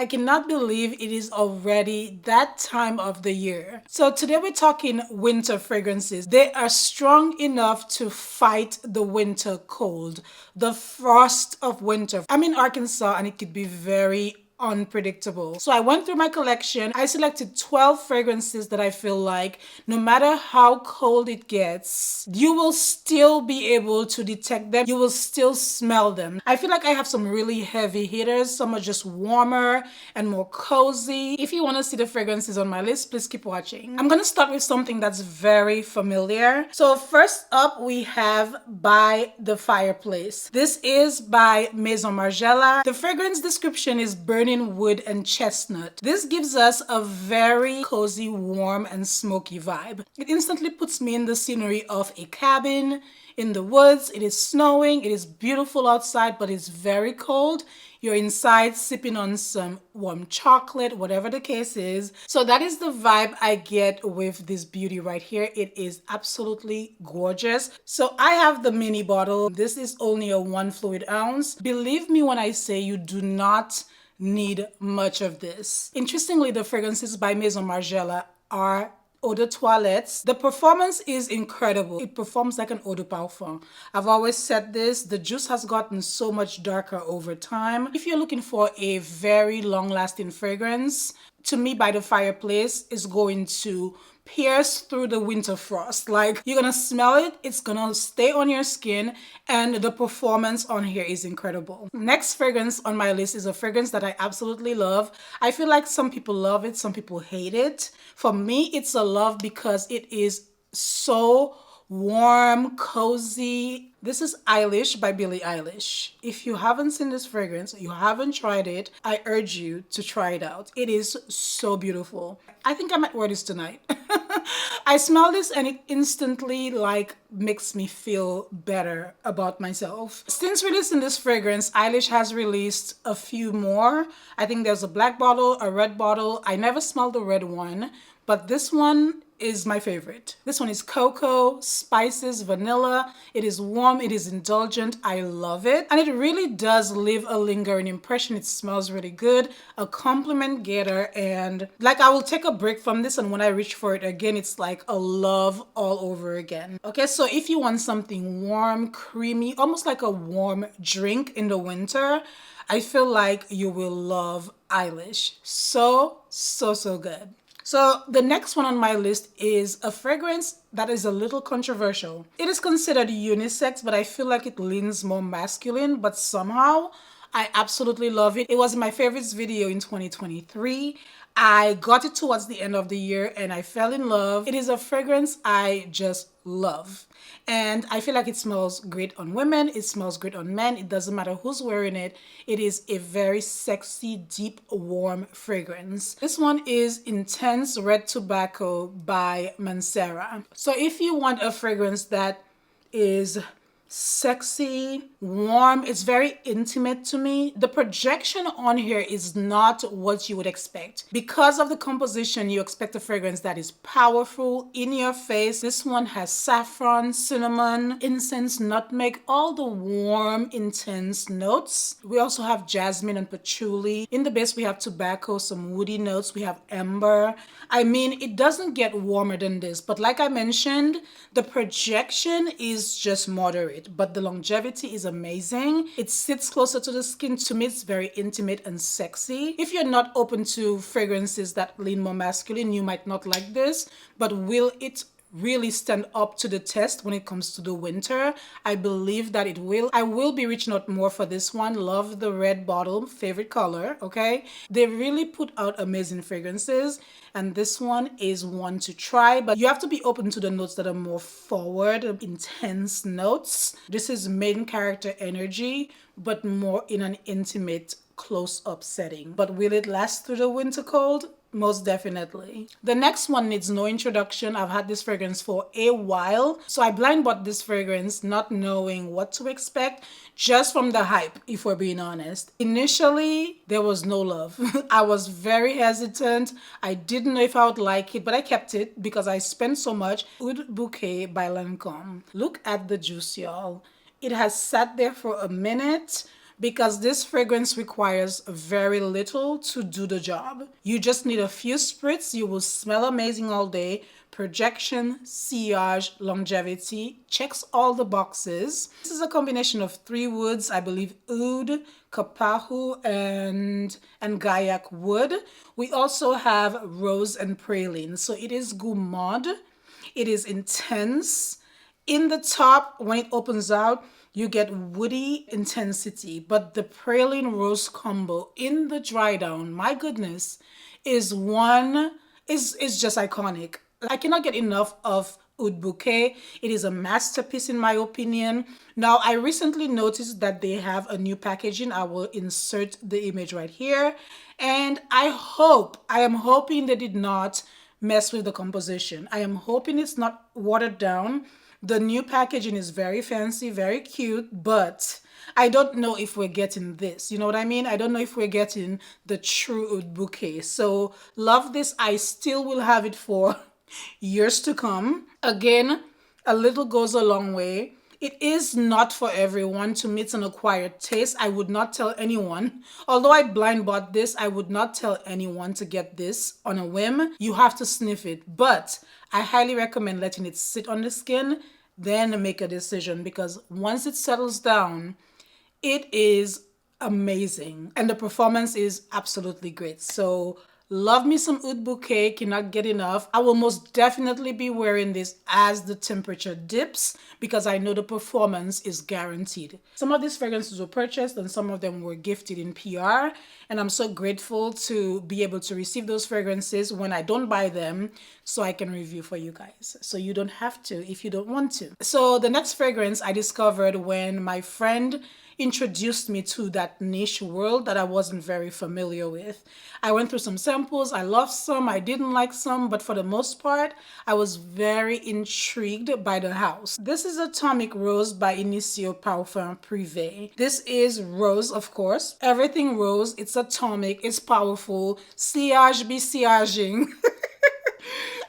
I cannot believe it is already that time of the year. So today we're talking winter fragrances. They are strong enough to fight the winter cold, the frost of winter. I'm in Arkansas and it could be very unpredictable. So I went through my collection. I selected 12 fragrances that I feel like no matter how cold it gets, you will still be able to detect them. You will still smell them. I feel like I have some really heavy hitters. Some are just warmer and more cozy. If you want to see the fragrances on my list, please keep watching. I'm going to start with something that's very familiar. So first up, we have By the Fireplace. This is by Maison Margiela. The fragrance description is burning wood and chestnut. This gives us a very cozy, warm, and smoky vibe. It instantly puts me in the scenery of a cabin in the woods. It is snowing. It is beautiful outside, but it's very cold. You're inside sipping on some warm chocolate, whatever the case is. So that is the vibe I get with this beauty right here. It is absolutely gorgeous. So I have the mini bottle. This is only a 1 fluid ounce. Believe me when I say you do not need much of this. Interestingly, the fragrances by Maison Margiela are eau de toilettes. The performance is incredible. It performs like an eau de parfum. I've always said this, the juice has gotten so much darker over time. If you're looking for a very long-lasting fragrance, to me, By the Fireplace is going to pierce through the winter frost. Like, you're gonna smell it, it's gonna stay on your skin, and the performance on here is incredible. Next fragrance on my list is a fragrance that I absolutely love. I feel like some people love it, some people hate it. For me, it's a love because it is so warm, cozy. This is Eilish by Billie Eilish. If you haven't seen this fragrance, you haven't tried it, I urge you to try it out. It is so beautiful. I think I might wear this tonight. I smell this and it instantly like makes me feel better about myself. Since releasing this fragrance, Eilish has released a few more. I think there's a black bottle, a red bottle. I never smelled the red one, but this one is my favorite. This one is cocoa, spices, vanilla. It is warm, it is indulgent. I love it. And it really does leave a lingering impression. It smells really good, a compliment getter, and like I will take a break from this and when I reach for it again, it's like a love all over again. Okay, so if you want something warm, creamy, almost like a warm drink in the winter, I feel like you will love Eilish. So good. So the next one on my list is a fragrance that is a little controversial. It is considered unisex, but I feel like it leans more masculine, but somehow I absolutely love it. It was my favorites video in 2023. I got it towards the end of the year and I fell in love. It is a fragrance I just love. And I feel like it smells great on women. It smells great on men. It doesn't matter who's wearing it. It is a very sexy, deep, warm fragrance. This one is Intense Red Tobacco by Mancera. So if you want a fragrance that is sexy, warm, it's very intimate to me. The projection on here is not what you would expect. Because of the composition, you expect a fragrance that is powerful, in your face. This one has saffron, cinnamon, incense, nutmeg, all the warm, intense notes. We also have jasmine and patchouli. In the base, we have tobacco, some woody notes. We have amber. I mean, it doesn't get warmer than this, but like I mentioned, the projection is just moderate, but the longevity is amazing. It sits closer to the skin. To me, it's very intimate and sexy. If you're not open to fragrances that lean more masculine, you might not like this, but will it really stand up to the test when it comes to the winter? I believe that it will. I will be reaching out more for this one. Love the red bottle, favorite color, okay? They really put out amazing fragrances, and this one is one to try, but you have to be open to the notes that are more forward, intense notes. This is main character energy, but more in an intimate, close-up setting. But will it last through the winter cold? Most definitely. The next one needs no introduction. I've had this fragrance for a while. So I blind bought this fragrance not knowing what to expect, just from the hype, if we're being honest. Initially, there was no love. I was very hesitant. I didn't know if I would like it, but I kept it because I spent so much. Oud Bouquet by Lancome. Look at the juice, y'all. It has sat there for a minute. because this fragrance requires very little to do the job. You just need a few spritz, you will smell amazing all day. Projection, sillage, longevity, checks all the boxes. This is a combination of three woods, I believe oud, kapahu, and gaiac wood. We also have rose and praline. So it is gourmand. It is intense. In the top, when it opens out, you get woody intensity, but the praline rose combo in the dry down, my goodness, is just iconic. I cannot get enough of Oud Bouquet. It is a masterpiece in my opinion. Now, I recently noticed that they have a new packaging. I will insert the image right here. And I am hoping they did not mess with the composition. I am hoping it's not watered down. The new packaging is very fancy, very cute, but I don't know if we're getting this. You know what I mean? I don't know if we're getting the true Oud Bouquet. So love this. I still will have it for years to come. Again, a little goes a long way. It is not for everyone. To me, it's an acquired taste. I would not tell anyone. Although I blind bought this, I would not tell anyone to get this on a whim. You have to sniff it. But I highly recommend letting it sit on the skin, then make a decision, because once it settles down, it is amazing. And the performance is absolutely great. So love me some Oud Bouquet, cannot get enough. I will most definitely be wearing this as the temperature dips because I know the performance is guaranteed. Some of these fragrances were purchased and some of them were gifted in PR. And I'm so grateful to be able to receive those fragrances when I don't buy them so I can review for you guys. So you don't have to if you don't want to. So the next fragrance I discovered when my friend introduced me to that niche world that I wasn't very familiar with. I went through some samples. I loved some, I didn't like some, but for the most part, I was very intrigued by the house. This is Atomic Rose by Initio Parfum Privé. This is rose, of course. Everything rose. It's atomic. It's powerful. Sillage be sillaging.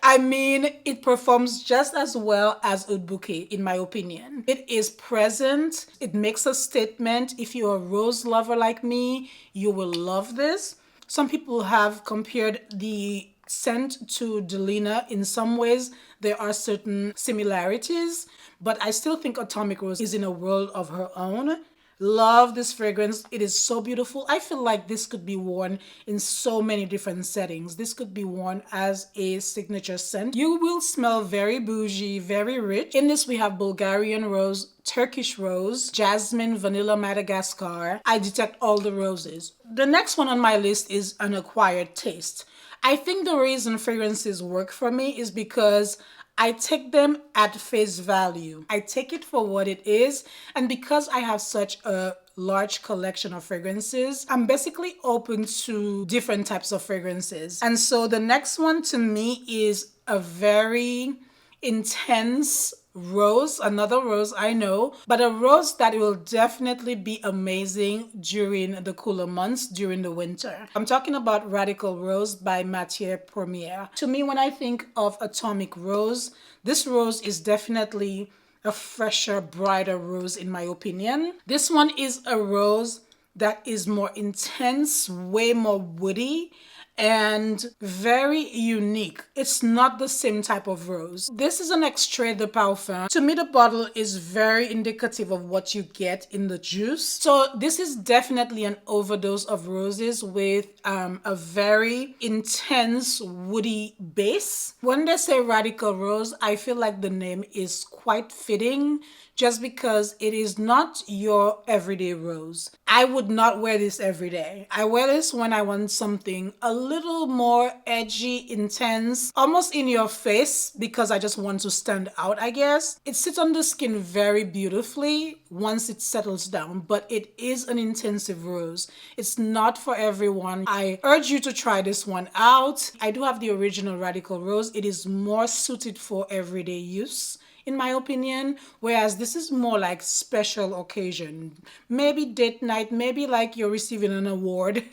I mean, it performs just as well as Oud Bouquet, in my opinion. It is present. It makes a statement. If you're a rose lover like me, you will love this. Some people have compared the scent to Delina. In some ways, there are certain similarities, but I still think Atomic Rose is in a world of her own. Love this fragrance. It is so beautiful. I feel like this could be worn in so many different settings. This could be worn as a signature scent. You will smell very bougie, very rich. In this, we have Bulgarian rose, Turkish rose, jasmine, vanilla, Madagascar. I detect all the roses. The next one on my list is an acquired taste. I think the reason fragrances work for me is because I take them at face value. I take it for what it is. And because I have such a large collection of fragrances, I'm basically open to different types of fragrances. And so the next one to me is a very intense rose, another rose I know, but a rose that will definitely be amazing during the cooler months, during the winter. I'm talking about Radical Rose by Matière Première. To me, when I think of Atomic Rose, this rose is definitely a fresher, brighter rose in my opinion. This one is a rose that is more intense, way more woody, and very unique. It's not the same type of rose. This is an Extrait de Parfum. To me, the bottle is very indicative of what you get in the juice. So this is definitely an overdose of roses with a very intense woody base. When they say Radical Rose, I feel like the name is quite fitting just because it is not your everyday rose. I would not wear this every day. I wear this when I want something a little more edgy, intense, almost in your face because I just want to stand out, I guess. It sits on the skin very beautifully once it settles down, but it is an intensive rose. It's not for everyone. I urge you to try this one out. I do have the original Radical Rose. It is more suited for everyday use, in my opinion, whereas this is more like special occasion, maybe date night, maybe like you're receiving an award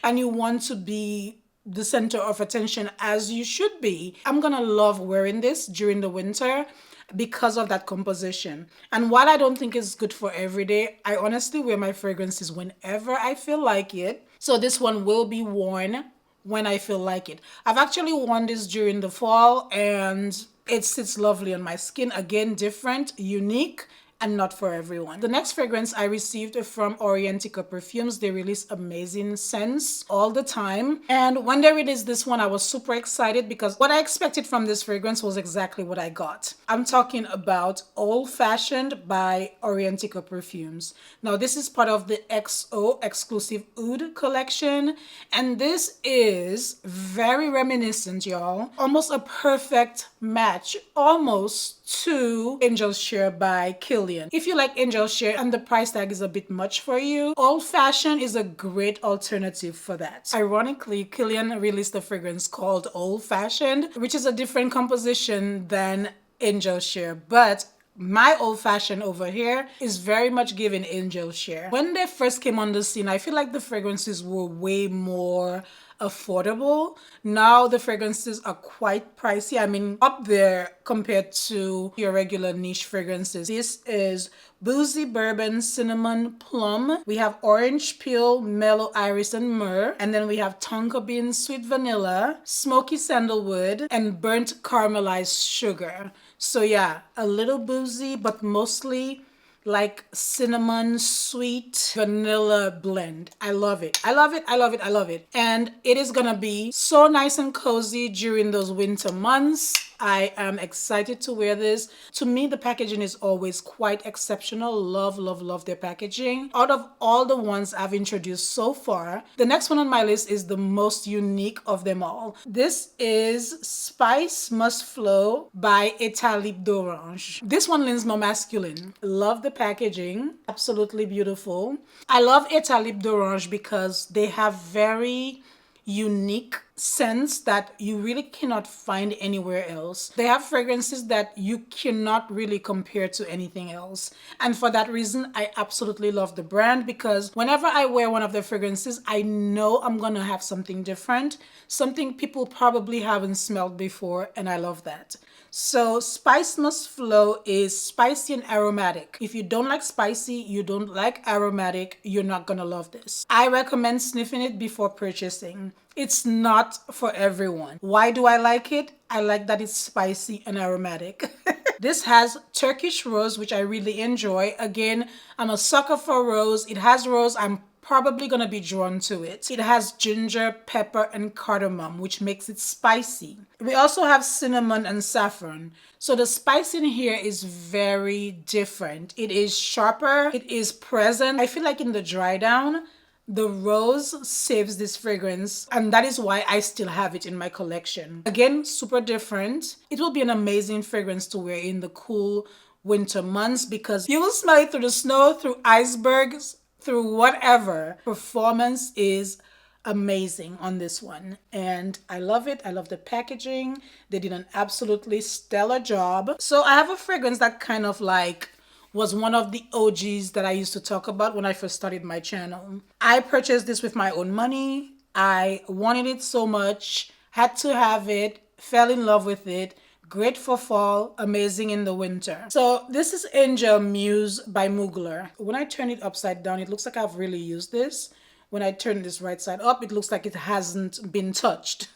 and you want to be the center of attention, as you should be. I'm gonna love wearing this during the winter. because of that composition. And while I don't think it's good for every day, I honestly wear my fragrances whenever I feel like it. So this one will be worn when I feel like it. I've actually worn this during the fall and it sits lovely on my skin. Again, different, unique, and not for everyone. The next fragrance I received from Orientica Perfumes. They release amazing scents all the time. And when they released this one, I was super excited because what I expected from this fragrance was exactly what I got. I'm talking about Old Fashioned by Orientica Perfumes. Now, this is part of the XO exclusive Oud collection. And this is very reminiscent, y'all. Almost a perfect match, almost, to Angel Share by Kilian. If you like Angel Share and the price tag is a bit much for you, Old Fashioned is a great alternative for that. Ironically, Kilian released a fragrance called Old Fashioned, which is a different composition than Angel Share, but my Old Fashioned over here is very much giving Angel Share. When they first came on the scene, I feel like the fragrances were way more affordable. Now the fragrances are quite pricey. I mean, up there compared to your regular niche fragrances. This is Boozy Bourbon Cinnamon Plum. We have Orange Peel, Mellow Iris and Myrrh. And then we have Tonka Bean Sweet Vanilla, Smoky Sandalwood, and Burnt Caramelized Sugar. So yeah, a little boozy, but mostly like cinnamon, sweet, vanilla blend. I love it. I love it. I love it. I love it. And it is gonna be so nice and cozy during those winter months. I am excited to wear this. To me, the packaging is always quite exceptional. Love, love, love their packaging. Out of all the ones I've introduced so far, the next one on my list is the most unique of them all. This is Spice Must Flow by Etat Libre d'Orange. This one leans more masculine. Love the packaging. Absolutely beautiful. I love Etat Libre d'Orange because they have very unique scents that you really cannot find anywhere else. They have fragrances that you cannot really compare to anything else. And for that reason, I absolutely love the brand because whenever I wear one of their fragrances, I know I'm gonna have something different, something people probably haven't smelled before, and I love that. So Spice Must Flow is spicy and aromatic. If you don't like spicy, you don't like aromatic, you're not gonna love this. I recommend sniffing it before purchasing. It's not for everyone. Why do I like it? I like that it's spicy and aromatic. This has Turkish rose, which I really enjoy. Again, I'm a sucker for rose. It has rose. I'm probably gonna be drawn to it. It has ginger, pepper, and cardamom, which makes it spicy. We also have cinnamon and saffron. So the spice in here is very different. It is sharper, it is present. I feel like in the dry down, the rose saves this fragrance, and that is why I still have it in my collection. Again, super different. It will be an amazing fragrance to wear in the cool winter months because you will smell it through the snow, through icebergs, through whatever. Performance is amazing on this one and I love it. I love the packaging. They did an absolutely stellar job. So I have a fragrance that kind of like was one of the OGs that I used to talk about when I first started my channel. I purchased this with my own money. I wanted it so much, had to have it, fell in love with it. Great for fall, amazing in the winter. So this is Angel Muse by Mugler. When I turn it upside down, it looks like I've really used this. When I turn this right side up, it looks like it hasn't been touched.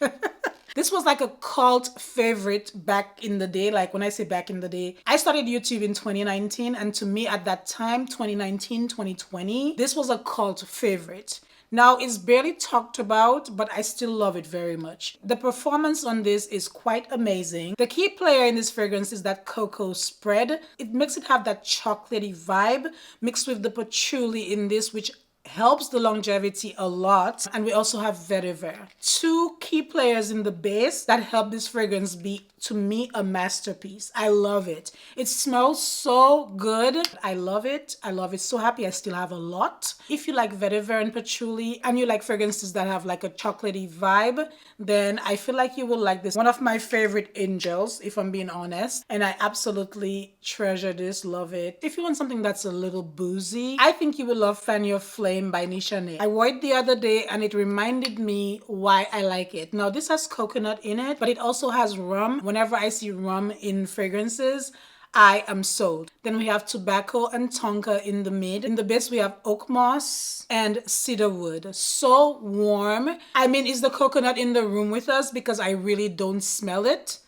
This was like a cult favorite back in the day. Like when I say back in the day, I started YouTube in 2019. And to me at that time, 2019, 2020, this was a cult favorite. Now, it's barely talked about, but I still love it very much. The performance on this is quite amazing. The key player in this fragrance is that cocoa spread. It makes it have that chocolatey vibe mixed with the patchouli in this, which helps the longevity a lot. And we also have vetiver. Two key players in the base that help this fragrance be, to me, a masterpiece. I love it. It smells so good. I love it. I love it. So happy I still have a lot. If you like vetiver and patchouli and you like fragrances that have like a chocolatey vibe, then I feel like you will like this. One of my favorite angels, if I'm being honest. And I absolutely treasure this, love it. If you want something that's a little boozy, I think you will love Fan Your Flame by Nishane. I wore it the other day and it reminded me why I like it. Now this has coconut in it, but it also has rum. Whenever I see rum in fragrances, I am sold. Then we have tobacco and tonka in the mid. In the base, we have oak moss and cedar wood. So warm. I mean, is the coconut in the room with us? Because I really don't smell it.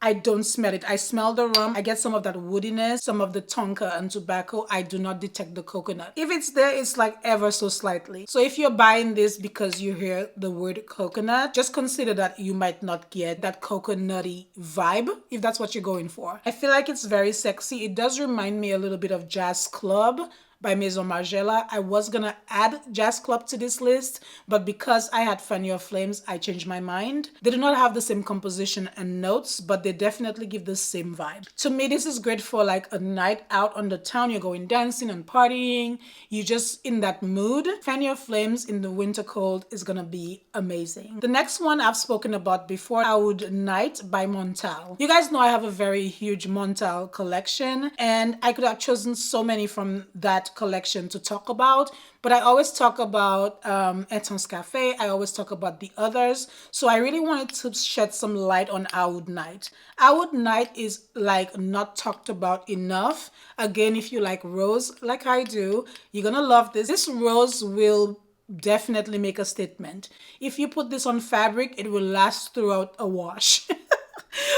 I don't smell it. I smell the rum. I get some of that woodiness, some of the tonka and tobacco. I do not detect the coconut. If it's there, it's like ever so slightly. So if you're buying this because you hear the word coconut, just consider that you might not get that coconutty vibe if that's what you're going for. I feel like it's very sexy. It does remind me a little bit of Jazz Club by Maison Margiela. I was gonna add Jazz Club to this list, but because I had Fan Your Flames, I changed my mind. They do not have the same composition and notes, but they definitely give the same vibe. To me, this is great for like a night out on the town. You're going dancing and partying. You're just in that mood. Fan Your Flames in the winter cold is gonna be amazing. The next one I've spoken about before, Oud Night by Montal. You guys know I have a very huge Montal collection, and I could have chosen so many from that collection to talk about, but I always talk about Eton's Cafe. I always talk about the others, so I really wanted to shed some light on Oud Night. Oud Night is like not talked about enough. Again, if you like rose like I do, you're gonna love this. This rose will definitely make a statement. If you put this on fabric, it will last throughout a wash.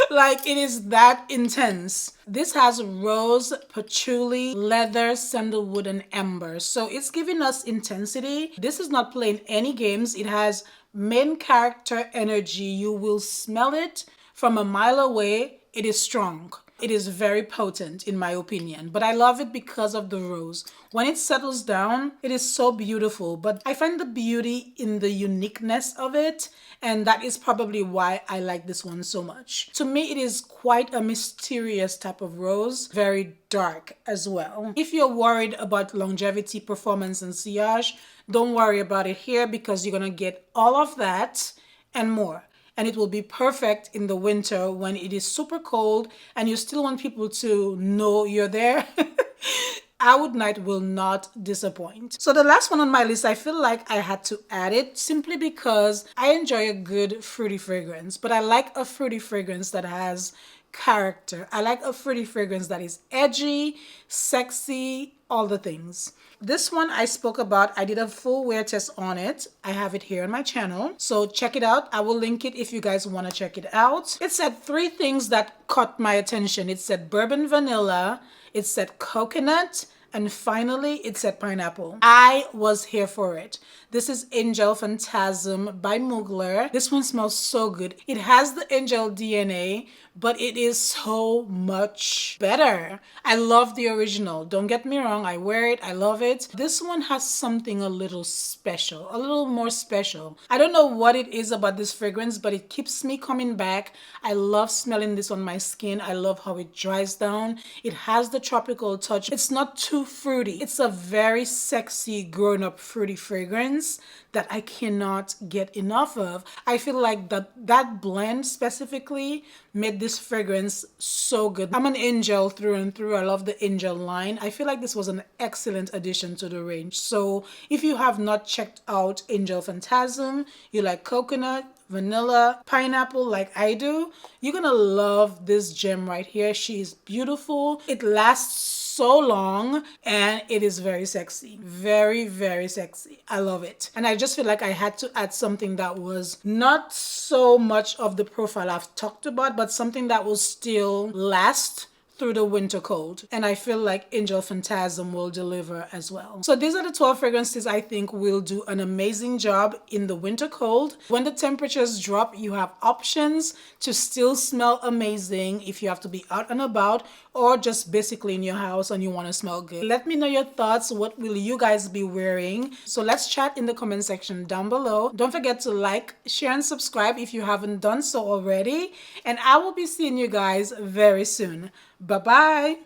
Like, it is that intense. This has rose, patchouli, leather, sandalwood, and amber. So it's giving us intensity. This is not playing any games. It has main character energy. You will smell it from a mile away. It is strong. It is very potent in my opinion, but I love it because of the rose. When it settles down, it is so beautiful, but I find the beauty in the uniqueness of it, and that is probably why I like this one so much. To me, it is quite a mysterious type of rose, very dark as well. If you're worried about longevity, performance, and sillage, don't worry about it here because you're gonna get all of that and more. And it will be perfect in the winter when it is super cold and you still want people to know you're there. Oud Night will not disappoint. So the last one on my list, I feel like I had to add it simply because I enjoy a good fruity fragrance, but I like a fruity fragrance that has character. I like a fruity fragrance that is edgy, sexy, all the things. This one I spoke about, I did a full wear test on it. I have it here on my channel, so check it out. I will link it if you guys want to check it out. It said 3 things that caught my attention. It said bourbon vanilla, it said coconut, and finally it said pineapple. I was here for it. This is Angel Fantasm by Mugler. This one smells so good. It has the Angel DNA, but it is so much better. I love the original. Don't get me wrong. I wear it. I love it. This one has something a little special, a little more special. I don't know what it is about this fragrance, but it keeps me coming back. I love smelling this on my skin. I love how it dries down. It has the tropical touch. It's not too fruity. It's a very sexy grown-up fruity fragrance that I cannot get enough of. I feel like that blend specifically made this fragrance so good. I'm an Angel through and through. I love the Angel line. I feel like this was an excellent addition to the range. So if you have not checked out Angel Phantasm, you like coconut, vanilla, pineapple like I do, you're gonna love this gem right here. She is beautiful. It lasts so long and it is very sexy. Very, very sexy. I love it. And I just feel like I had to add something that was not so much of the profile I've talked about, but something that will still last through the winter cold. And I feel like Angel Phantasm will deliver as well. So these are the 12 fragrances I think will do an amazing job in the winter cold. When the temperatures drop, you have options to still smell amazing if you have to be out and about or just basically in your house and you want to smell good. Let me know your thoughts. What will you guys be wearing? So let's chat in the comment section down below. Don't forget to like, share, and subscribe if you haven't done so already. And I will be seeing you guys very soon. Bye-bye.